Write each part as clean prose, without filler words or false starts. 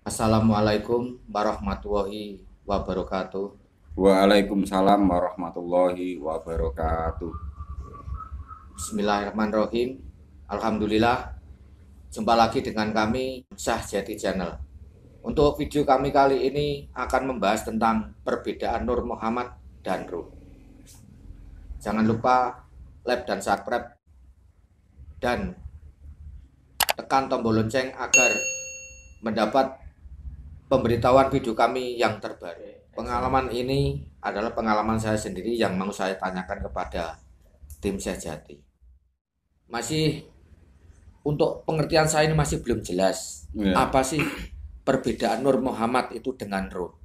Assalamualaikum warahmatullahi wabarakatuh. Waalaikumsalam warahmatullahi wabarakatuh. Bismillahirrahmanirrahim. Alhamdulillah, jumpa lagi dengan kami Syah Jati Channel. Untuk video kami kali ini akan membahas tentang perbedaan Nur Muhammad dan Ruh. Jangan lupa like dan subscribe dan tekan tombol lonceng agar mendapat pemberitahuan video kami yang terbaru. Pengalaman ini adalah pengalaman saya sendiri yang mau saya tanyakan kepada tim Sejati. Masih untuk pengertian saya ini masih belum jelas. Ya. Apa sih perbedaan Nur Muhammad itu dengan Ruh?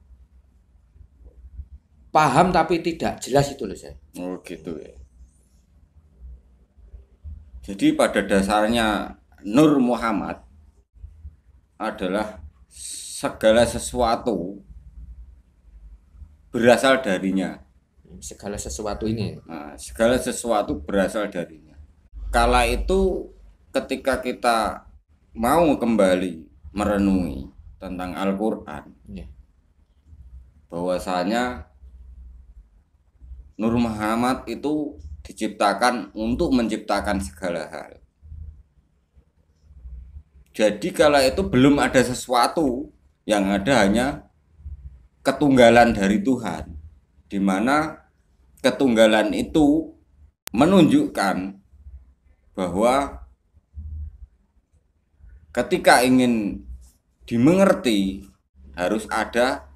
Paham tapi tidak jelas itu loh saya. Oh gitu ya. Jadi pada dasarnya Nur Muhammad adalah segala sesuatu berasal darinya. Segala sesuatu ini. Nah, segala sesuatu berasal darinya. Kala itu ketika kita mau kembali merenungi tentang Al-Quran, Ya. bahwasanya Nur Muhammad itu diciptakan untuk menciptakan segala hal. Jadi kala itu belum ada sesuatu, yang ada hanya ketunggalan dari Tuhan, di mana ketunggalan itu menunjukkan bahwa ketika ingin dimengerti harus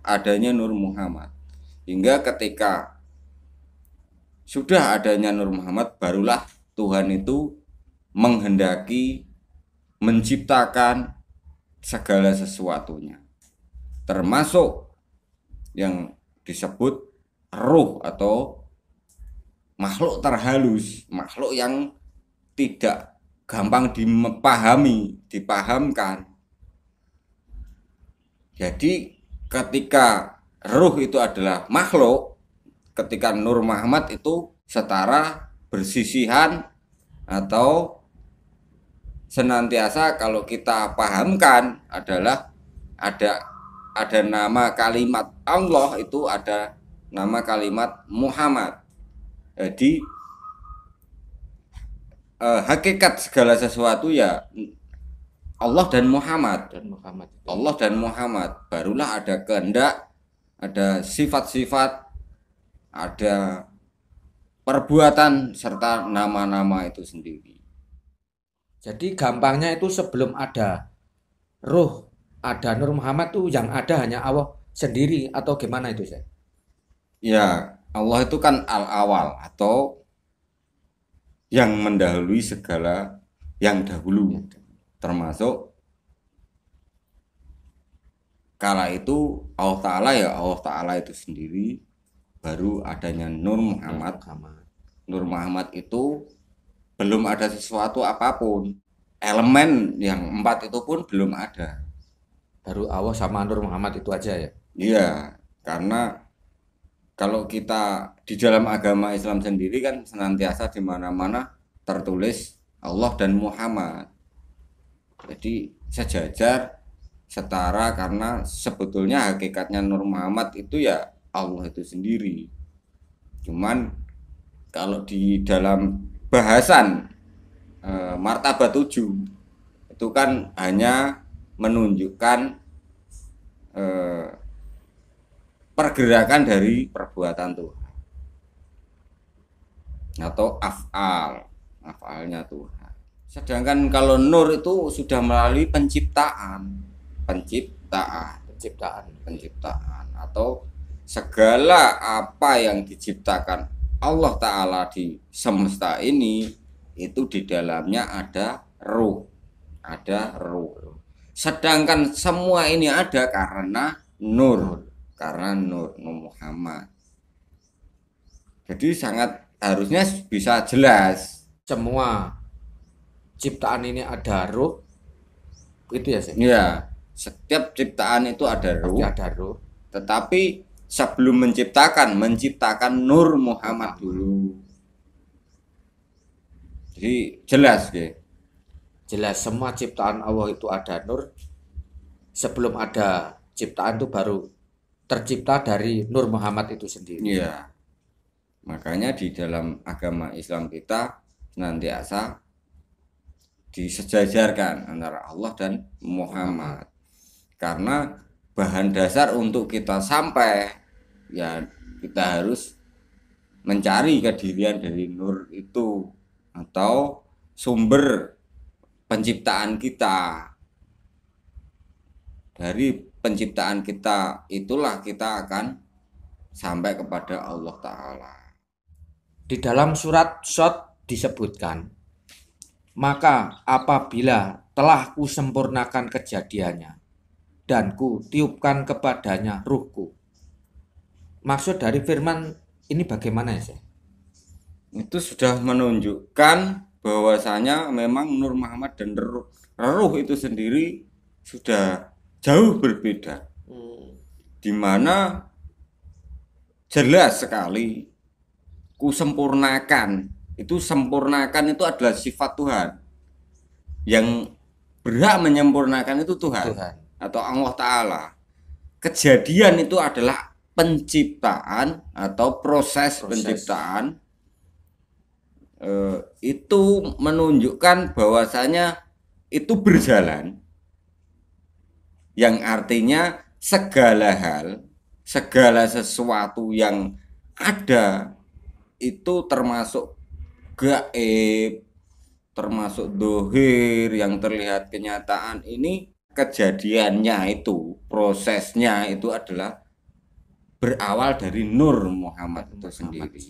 adanya Nur Muhammad. Hingga ketika sudah adanya Nur Muhammad, barulah Tuhan itu menghendaki menciptakan segala sesuatunya, termasuk yang disebut ruh atau makhluk terhalus, makhluk yang tidak gampang dipahamkan. Jadi ketika ruh itu adalah makhluk, ketika Nur Muhammad itu setara, bersisihan, atau senantiasa kalau kita pahamkan adalah ada nama kalimat Allah, itu ada nama kalimat Muhammad. Jadi hakikat segala sesuatu ya Allah dan Muhammad. Allah dan Muhammad, barulah ada kehendak, ada sifat-sifat, ada perbuatan serta nama-nama itu sendiri. Jadi gampangnya itu sebelum ada Ruh, ada Nur Muhammad tuh yang ada hanya Allah sendiri atau gimana itu saya? Ya, Allah itu kan al-awal atau yang mendahului segala yang dahulu, termasuk kala itu Allah Ta'ala itu sendiri, baru adanya Nur Muhammad. Nur Muhammad itu belum ada sesuatu apapun, elemen yang 4 itu pun belum ada. Baru Allah sama Nur Muhammad itu aja ya? Iya, karena kalau kita di dalam agama Islam sendiri kan senantiasa di mana-mana tertulis Allah dan Muhammad. Jadi sejajar, setara, karena sebetulnya hakikatnya Nur Muhammad itu ya Allah itu sendiri. Cuman kalau di dalam bahasan martabat 7 itu kan hanya menunjukkan pergerakan dari perbuatan Tuhan atau afalnya Tuhan. Sedangkan kalau nur itu sudah melalui penciptaan atau segala apa yang diciptakan Allah Ta'ala di semesta ini, itu di dalamnya ada ruh. Sedangkan semua ini ada karena nur, Nur Muhammad. Jadi harusnya bisa jelas. Semua ciptaan ini ada ruh, itu ya sih? Ya, setiap ciptaan itu ada ruh. Ada ruh. Tetapi sebelum menciptakan Nur Muhammad dulu. Jadi jelas ya. Jelas semua ciptaan Allah itu ada nur, sebelum ada ciptaan itu baru tercipta dari Nur Muhammad itu sendiri. Iya. Makanya di dalam agama Islam kita senantiasa disejajarkan antara Allah dan Muhammad. Karena bahan dasar untuk kita sampai, ya kita harus mencari kedirian dari nur itu atau sumber penciptaan kita. Dari penciptaan kita itulah kita akan sampai kepada Allah Ta'ala. Di dalam surat Shad disebutkan, maka apabila telah kusempurnakan kejadiannya dan ku tiupkan kepadanya ruhku. Maksud dari firman ini bagaimana ya? Itu sudah menunjukkan bahwasanya memang Nur Muhammad dan ruh itu sendiri sudah jauh berbeda. Di mana jelas sekali kusempurnakan. Itu sempurnakan itu adalah sifat Tuhan. Yang berhak menyempurnakan itu Tuhan. Atau Allah Ta'ala. Kejadian itu adalah penciptaan atau proses. Penciptaan. Itu menunjukkan bahwasanya itu berjalan. Yang artinya segala hal, segala sesuatu yang ada itu termasuk gaib, termasuk dohir yang terlihat kenyataan, ini kejadiannya itu, prosesnya itu adalah berawal dari Nur Muhammad itu sendiri.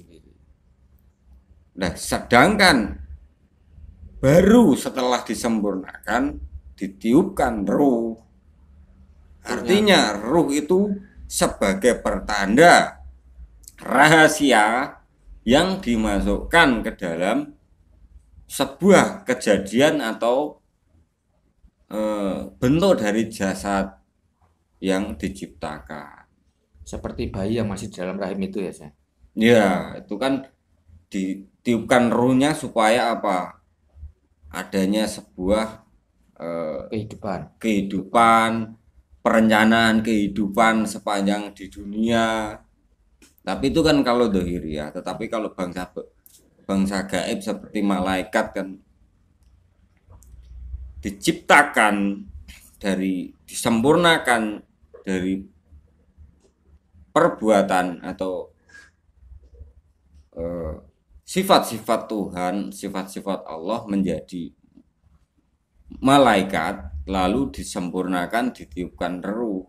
Nah, sedangkan baru setelah disempurnakan ditiupkan ruh. Artinya ruh itu sebagai pertanda rahasia yang dimasukkan ke dalam sebuah kejadian atau bentuk dari jasad yang diciptakan. Seperti bayi yang masih di dalam rahim itu ya, saya? Ya, itu kan ditiupkan ruhnya supaya apa? Adanya sebuah kehidupan, perencanaan kehidupan sepanjang di dunia. Tapi itu kan kalau dohir ya. Tetapi kalau bangsa gaib seperti malaikat kan diciptakan disempurnakan dari perbuatan atau sifat-sifat Tuhan, sifat-sifat Allah menjadi malaikat, lalu disempurnakan, ditiupkan ruh.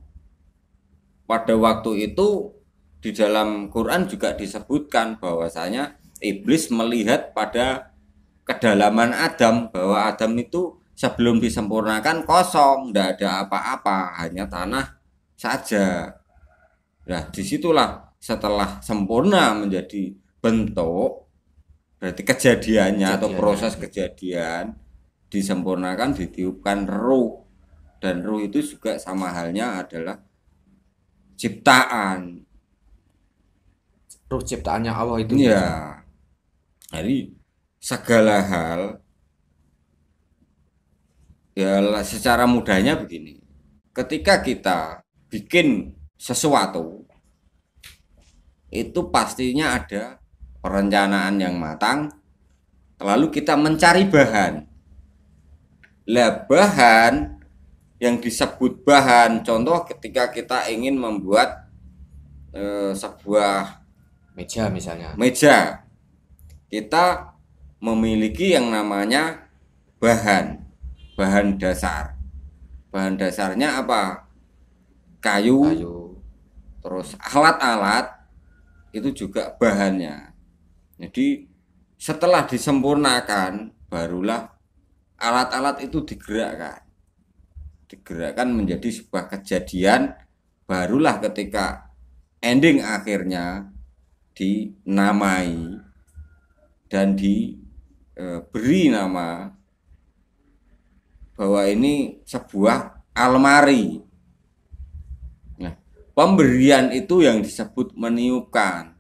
Pada waktu itu di dalam Quran juga disebutkan bahwasanya iblis melihat pada kedalaman Adam, bahwa Adam itu sebelum disempurnakan kosong, tidak ada apa-apa, hanya tanah saja. Nah, disitulah setelah sempurna menjadi bentuk, berarti kejadiannya atau proses kejadian disempurnakan, ditiupkan ruh. Dan ruh itu juga sama halnya adalah ciptaan. Ruh ciptaannya Allah itu. Ya. Jadi segala hal ya secara mudahnya begini. Ketika kita bikin sesuatu itu pastinya ada perencanaan yang matang, lalu kita mencari bahan. Lah bahan yang disebut bahan, contoh ketika kita ingin membuat sebuah meja misalnya. Meja, kita memiliki yang namanya bahan dasar. Bahan dasarnya apa? Kayu. Terus alat-alat itu juga bahannya. Jadi setelah disempurnakan, barulah alat-alat itu digerakkan menjadi sebuah kejadian. Barulah ketika ending akhirnya dinamai dan diberi nama bahwa ini sebuah almari. Nah, pemberian itu yang disebut meniupkan.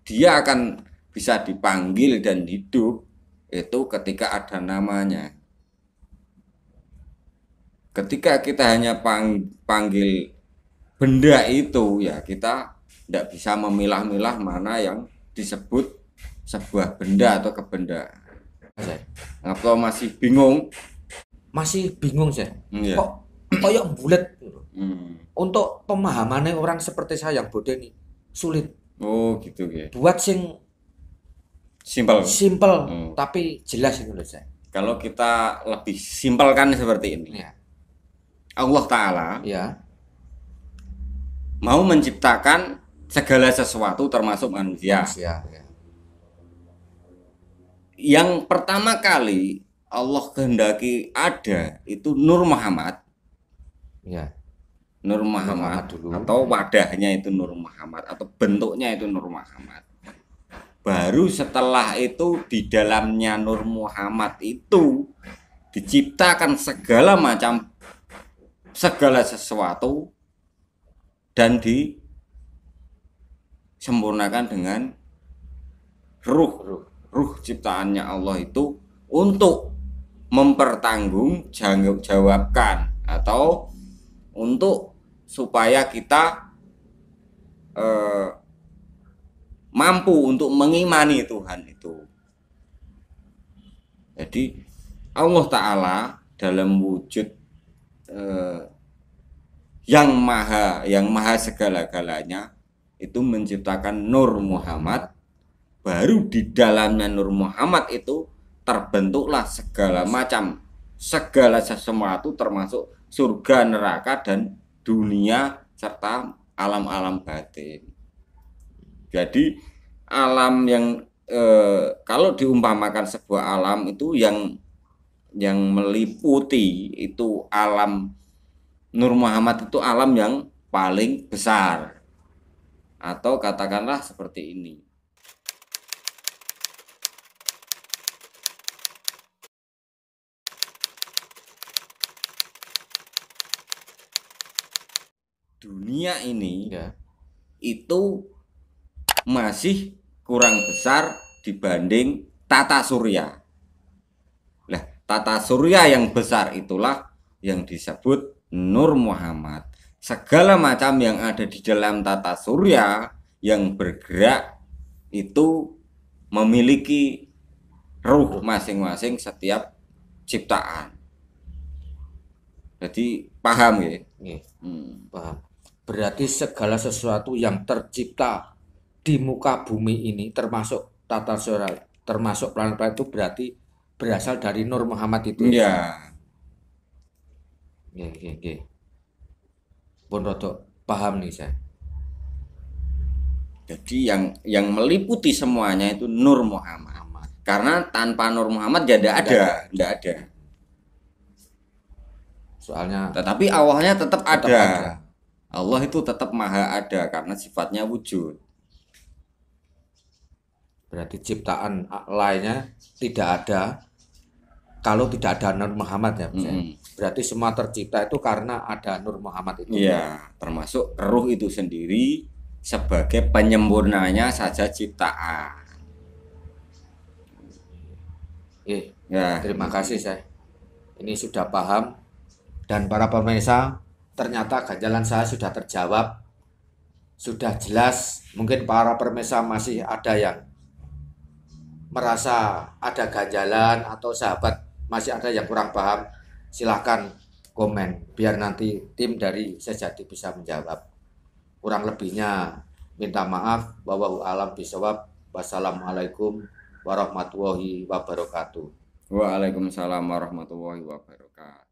Dia akan bisa dipanggil dan hidup itu ketika ada namanya. ketika kita hanya panggil benda itu, ya kita tidak bisa memilah-milah mana yang disebut sebuah benda atau kebendaan. Apa masih bingung? Masih bingung saya. Iya. Kok koyok bulet. Hmm. Untuk pemahamannya orang seperti saya yang bodoh ini sulit. Oh gitu ya. Buat sing Simpel. tapi jelas itu loh saya. Kalau kita lebih simpelkan seperti ini. Ya. Allah Ta'ala Ya. mau menciptakan segala sesuatu termasuk manusia. Ya. Yang pertama kali Allah kehendaki ada itu Nur Muhammad. Ya. Nur Muhammad dulu. Atau wadahnya itu Nur Muhammad atau bentuknya itu Nur Muhammad. Baru setelah itu di dalamnya Nur Muhammad itu diciptakan segala sesuatu dan disempurnakan dengan ruh ciptaannya Allah itu untuk mempertanggungjawabkan atau untuk supaya kita mampu untuk mengimani Tuhan itu. Jadi Allah Ta'ala dalam wujud yang maha segala-galanya itu menciptakan Nur Muhammad. Baru di dalamnya Nur Muhammad itu terbentuklah segala sesuatu termasuk surga, neraka, dan dunia serta alam-alam batin. Jadi alam yang kalau diumpamakan sebuah alam itu yang meliputi itu alam Nur Muhammad itu alam yang paling besar, atau katakanlah seperti ini. Dunia ini Ya. itu masih kurang besar dibanding tata surya. Nah, tata surya yang besar itulah yang disebut Nur Muhammad. Segala macam yang ada di dalam tata surya yang bergerak itu memiliki ruh masing-masing setiap ciptaan. Jadi paham ya? Paham. Berarti segala sesuatu yang tercipta di muka bumi ini termasuk tata surya, termasuk planet-planet itu berarti berasal dari Nur Muhammad itu. Iya. Pun rodok paham nih saya. Jadi yang meliputi semuanya itu Nur Muhammad. Karena tanpa Nur Muhammad ya tidak ada. Soalnya Tetapi awalnya tetap ada. Allah itu tetap maha ada karena sifatnya wujud. berarti ciptaan lainnya tidak ada kalau tidak ada Nur Muhammad ya. Berarti semua tercipta itu karena ada Nur Muhammad itu. Iya, termasuk ruh itu sendiri sebagai penyempurnanya saja ciptaan. Ya, Terima kasih saya. Ini sudah paham dan para pemirsa ternyata ganjalan saya sudah terjawab, sudah jelas. Mungkin para pemirsa masih ada yang merasa ada ganjalan atau sahabat masih ada yang kurang paham, silahkan komen biar nanti tim dari Sejati bisa menjawab. Kurang lebihnya minta maaf. Wallahu a'lam bishawab. Wassalamualaikum warahmatullahi wabarakatuh. Waalaikumsalam warahmatullahi wabarakatuh.